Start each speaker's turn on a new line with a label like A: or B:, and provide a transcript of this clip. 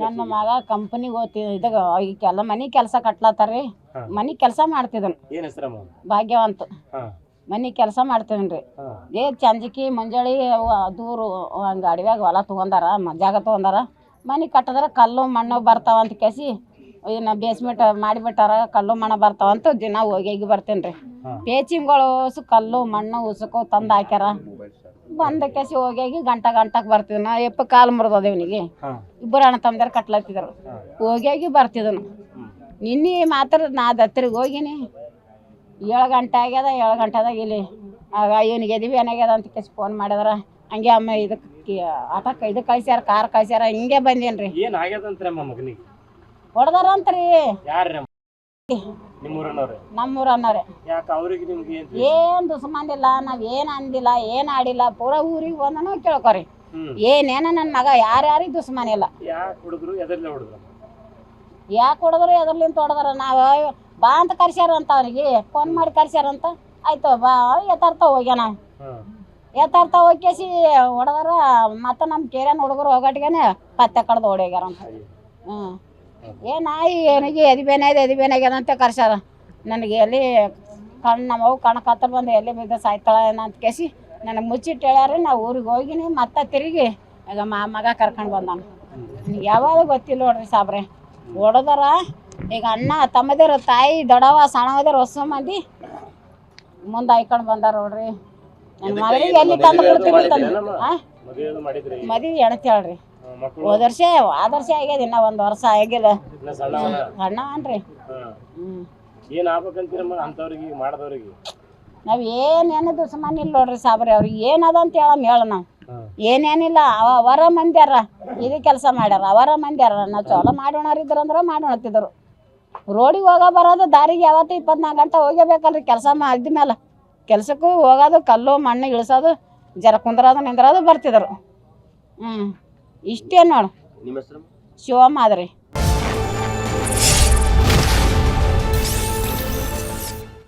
A: ನನ್ನ ಮಗ ಕಂಪನಿಗೆ ಇದಾಗ ಈಗೆಲ್ಲ ಮನೆ ಕೆಲಸ ಕಟ್ಲತ್ತಾರ್ರಿ. ಮನೆ ಕೆಲಸ ಮಾಡ್ತಿದ್ದನು. ಭಾಗ್ಯವಂತ ಮನೆ ಕೆಲಸ ಮಾಡ್ತಿದನ್ರಿ. ಚಂಜಿಕಿ ಮುಂಜಾನೆ ದೂರು ಹಂಗೆ ಅಡವ್ಯಾಗ ಹೊಲ ತೊಗೊಂಡಾರ, ಜಾಗ ತೊಗೊಂಡಾರ. ಮನೆ ಕಟ್ಟಿದ್ರೆ ಕಲ್ಲು ಮಣ್ಣು ಬರ್ತಾವಂತ ಕೇಸಿ ಇನ್ನು ಬೇಸ್ಮೆಂಟ್ ಮಾಡಿಬಿಟ್ಟಾರ. ಕಲ್ಲು ಮಣ್ಣು ಬರ್ತಾವಂತ ದಿನ ಹೋಗಿ ಬರ್ತೇನೆ ರೀ. ಪೇಚಿಂಗ್ಗಳು ಕಲ್ಲು ಮಣ್ಣು ಉಸುಕು ತಂದು ಹಾಕ್ಯಾರ. ಬಂದ ಕೇಸಿ ಹೋಗಿ ಗಂಟಕ್ಕೆ ಬರ್ತಿದ್ನು. ನಾ ಎಪ್ಪ ಕಾಲು ಮುರಿದೋದೆ ಇವನಿಗೆ. ಇಬ್ಬರು ಅಣ್ಣ ತಮ್ಮದಾರ ಕಟ್ಲತ್ತಿದ್ರು. ಹೋಗಿ ಬರ್ತಿದ್ದನು. ನಿನ್ನೆ ಮಾತ್ರ ನಾ ದತ್ತರಿಗೆ ಹೋಗಿನಿ. 7 ಗಂಟೆ ಆಗ್ಯದ. 7 ಗಂಟೆದಾಗ ಇಲ್ಲಿ ಆಗ ಇವನಿಗೆ ಎದಿವಿ ಏನಾಗ್ಯದ ಅಂತ ಕೇಸಿ ಫೋನ್ ಮಾಡಿದಾರ. ಹಂಗೆ ಅಮ್ಮ ಇದಕ್ಕೆ ಆಟಕ್ಕೆ ಇದು ಕಳ್ಸ್ಯಾರ, ಕಾರ್ ಕಳ್ಸ್ಯಾರ. ಹಿಂಗೆ ಬಂದೇನ್ರಿ. ಹೊಡೆದಾರ ಅಂತ್ರಿ. ನಮ್ಮೂರನ್ನವ್ರೆ. ಏನ್ ದುಸ್ಮಂದಿಲ್ಲ, ನಾವ್ ಏನ್ ಅಂದಿಲ್ಲ, ಏನ್ ಆಡಿಲ್ಲ. ಪೂರಾ ಊರಿಗೆ ಒಂದನು ಕೇಳ್ಕೊರಿ. ಏನೇನ ನನ್ನ ಮಗ ಯಾರ್ಯಾರಿಗೆ ದುಸ್ಮನ್ ಇಲ್ಲ. ಯಾಕೆ ಹೊಡೆದ್ರು ಎದರ್ಲಿಂತ ಹೊಡೆದಾರ. ನಾವು ಬಾ ಅಂತ ಕರ್ಸ್ಯಾರಂತ ಅವ್ರಿಗೆ ಫೋನ್ ಮಾಡಿ ಕರ್ಸ್ಯಾರಂತ. ಆಯ್ತು ಬಾ ಎತ್ತಾರ್ತ ಹೋಗ್ಯ ನಾವು ಎತ್ತಾರ್ತ ಹೋಗ್ಕೇಸಿ ಹೊಡೆದಾರ. ಮತ್ತೆ ನಮ್ಮ ಕೇರ್ಯಾನ ಹುಡುಗರು ಹೋಗಟ್ಟಿಗೆನೆ ಪತ್ತೆ ಕಡ್ದು ಹೊಡ್ಯೋಗ್ಯಾರಂತ. ನಾಯಿ ಏನಿಗೆ ಎದಿಬೇನಾಗ್ಯದ ಅಂತ ಕರ್ಸ್ಯಾರ. ನನಗೆ ಎಲ್ಲಿ ನಮ್ಮವು ಕಣಕತ್ರ ಬಂದು ಎಲ್ಲಿ ಬಿದ್ದ ಸಾಯ್ತಾಳ ಏನಂತ ಕೇಸಿ ನನಗೆ ಮುಚ್ಚಿಟ್ಟು ಹೇಳ್ಯಾರ. ನಾವು ಊರಿಗೆ ಹೋಗಿನಿ. ಮತ್ತೆ ತಿರುಗಿ ಈಗ ಮಗ ಕರ್ಕೊಂಡು ಬಂದಾನ. ಯಾವಾಗ ಗೊತ್ತಿಲ್ಲ ನೋಡ್ರಿ ಸಾಬ್ರೆ. ಹೊಡೆದಾರ. ಈಗ ಅಣ್ಣ ತಮ್ಮದಿರ ತಾಯಿ ದೊಡ್ಡವ ಸಣ್ಣವದಿರ ಹೊಸ ಮಂದಿ ಮುಂದೆ ಹಾಯ್ಕೊಂಡು ಬಂದಾರ ನೋಡ್ರಿ. ನನ್ನ ಮಗಳಿಗೆ ಎಲ್ಲಿ ತಂದು ಬಿಡ್ತೀನಿ ಮದುವೆ ಹೆಣ್ತಿ ಹೇಳ್ರಿ. ಆದರ್ಶ ಆಗ್ಯದ. ಇನ್ನ 1 ವರ್ಷ ಆಗಿಲ್ಲ. ಸಣ್ಣವನ್ರಿ. ನಾವ್ ಏನೇನು ದುಸ್ಮನ್ ಇಲ್ಲ ನೋಡ್ರಿ ಸಾಬ್ರಿ. ಅವ್ರಿಗೆ ಏನದ ಅಂತ ಹೇಳ ನಾವು ಏನೇನಿಲ್ಲ. ಅವರ ಮಂದ್ಯಾರ ಇದು ಕೆಲಸ ಮಾಡ್ಯಾರ. ಅವರ ಮಂದ್ಯಾರ. ನಾವು ಚಲೋ ಮಾಡೋಣರಿದ್ರಂದ್ರ ಮಾಡೋಣತ್ತಿದ್ರು. ರೋಡಿಗೆ ಹೋಗೋ ಬರೋದು ದಾರಿಗೆ ಯಾವತ್ತು 24 ಗಂಟೆ ಹೋಗಬೇಕಲ್ರಿ. ಕೆಲಸ ಮಾಡಿದ್ಮೇಲೆ ಕೆಲ್ಸಕ್ಕೂ ಹೋಗೋದು, ಕಲ್ಲು ಮಣ್ಣು ಇಳಿಸೋದು, ಜರ ಕುಂದ್ರೋದು ನಿಂದ್ರೋದು ಬರ್ತಿದ್ರು. ಇಷ್ಟೇ ನೋಡು. ಶಿವಮ್ಮ ಆದ್ರಿ.